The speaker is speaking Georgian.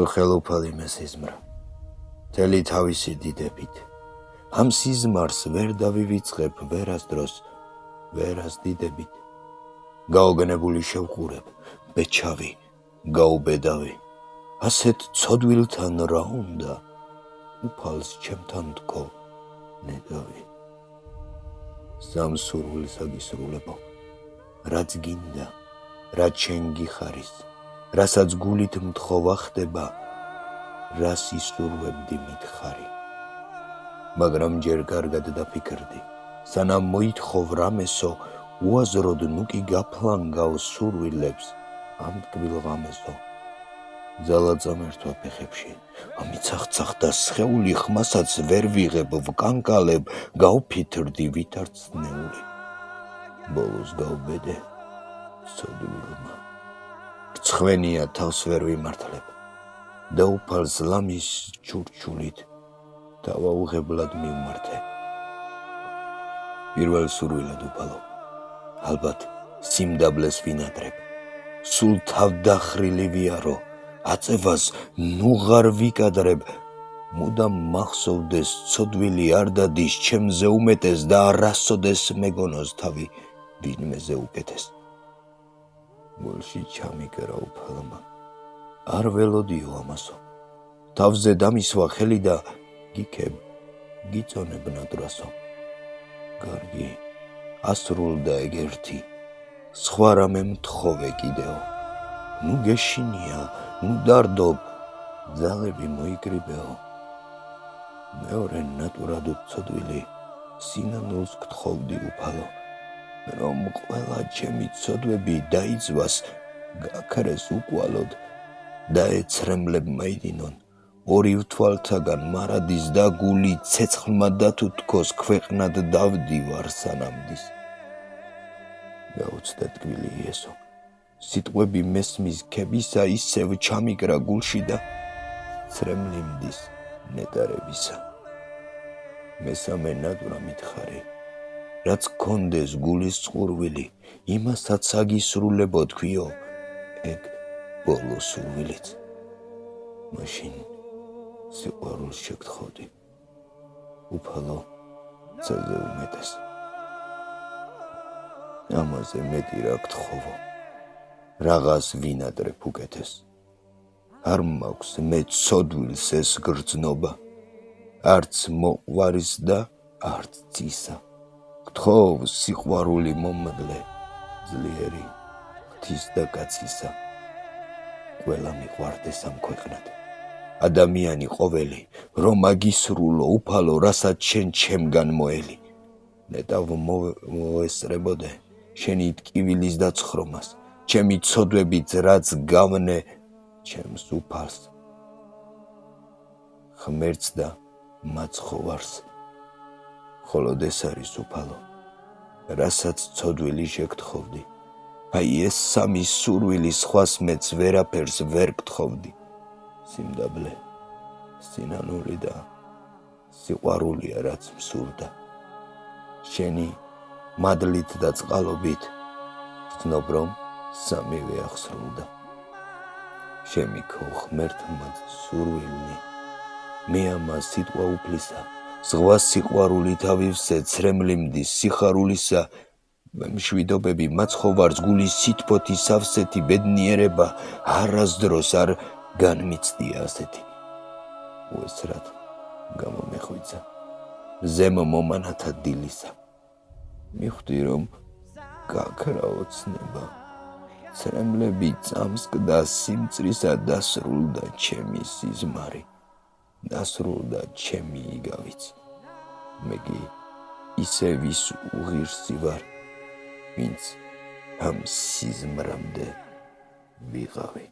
ხელუფალი მესიზმრა, მთელი თავისი დიდებით. ამ სიზმარს ვერ დავივიწყებ ვერას დროს, ვერას დიდებით. გაოგნებული შევყურებ, ბეჩავი, გაუბედავი. ასეთ ცოდვილთან რა უნდა, უფალს ჩემთან თქო, ნედავი. სამსურვილს აგისრულებო, რაც გინდა, რაც შენ გიხარის, რასაც გულით მთხოვა ხდება, რას ისურვებდი მითხარი. მაგრამ ჯერ კარგად დაფიქრდი, სანამ მოითხოვ რამესო, უაზროდ ნუ კი გაფლანგავ სურვილებს ამ ტკბილ ღამესო. ძალა წამერთვა ფეხებში, ამიცახცახდა სხეული ხმასაც ვერ ვიღებ, ვკანკალებ, გავფითრდი ვითარცნეული. ბოლოს გავბედე, ცოდვილმა. რცხვენია თავს ვერ ვიმართლებ, და უფალს ლამის ჩურჩულით დავაუღებლად მივმართე. პირველ სურვილად უფალო, ალბათ სიმდაბლეს ვინადრებ, სულ თავდახრილი ვიარო, აწევას ნუ ღარ ვიკადრებ, მუდამ მახსოვდეს ცოდვილი არ დადის ჩემზე უმეტეს და არასოდეს მეგონოს თავი ვინმეზე უკეთეს. გულში ჩამიკრა უფალმა, არ ველოდიო ამასო, თავზე დამისვა ხელი და გიქებ, გიწონებ ნადრასო. გარგი ასრულდა ეგერთი, სხვა რამე მთხოვე კიდეო. ნუ გეშინია, ნუ დარდობ, ძალები მოიკრიბეო. მეორე ნატურად ცოდვილი, სინანულს გთხოვდი უფალო, რომ ყველა ჩემი ცოდვები დაიცვას, გაქრეს უკვალოდ, დაეცრემლებ მაიდინონ, ორივ თვალთაგან მარადის და გული ცეცხლმა დათუთქოს, ქვეყნად დავდივარ სანამდის. გაუცდა ტკბილი იესო, სიტყვები მესმის ქებისა ისევ ჩამიკრა გულში და ცრემლიმდის ნეტარებისა. მესამე ნატურა მითხარი, რაც გქონდეს გულის წყურვილი, იმასაც აგისრულებო თქვიო, ეგ ბოლო სურვილიც. მაშინ სიყვარულს შეგთხოვდი, უფალო, ცაზე უმეტეს. ამაზე მეტი რა გთხოვო, რაღაც ვინადრებ უკეთეს. არ მაქვს მე ცოდვილს ეს გრძნობა, არც მოყვარის და არც ძისა. გთხოვ სიყვარული მომლე, ძლიერი, ღვთის და კაცისა. ყველა მიყვარდეს ამ ქვეყნად. ადამიანი ყოველი, რომ აგისრულო უფალო, რასაც შენ ჩემგან მოელი. ნეტავ მოესწრებოდე, შენი ტკივილის დაცხრომას, ჩემი ცოდვებით რაც გავნე ჩემს უფალს. ღმერთს და მაცხოვარს. ხოლოდ ეს არის უფალო, რასაც ცოდვილი შეგთხოვდი. აი ეს სამი სურვილი სხვას მეც ვერაფერს ვერ გთხოვდი. სიმდაბლე, სინანული და სიყვარულია რაც მსურდა. შენი მადლით და წყალობით ვცნობ რომ სამივე აღსრულდა. შემიქო ღმერთმა სურვილი, მე ამას სიტყვა უფლისა, ზღვა სიყვარულით ავივსე ცრემლიმდის სიხარულისა. მშვიდობები მაცხოვარს გულის სითბოთი სავსეთი ბედნიერება არასდროს არ განმიცდია ასეთი. უესრად გამომეხვიცა ზემო მომანათა დილისა. მიხვდი რომ გაქრა ოცნება, ცრემლები წამსკდა სიმწრისა, დასრულდა ჩემი სიზმარი, დასრულდა ჩემი იგავიც. მე კი ისევ ის უღირსი ვარ, ვინც ამ სიზმრამდე ვიღავი.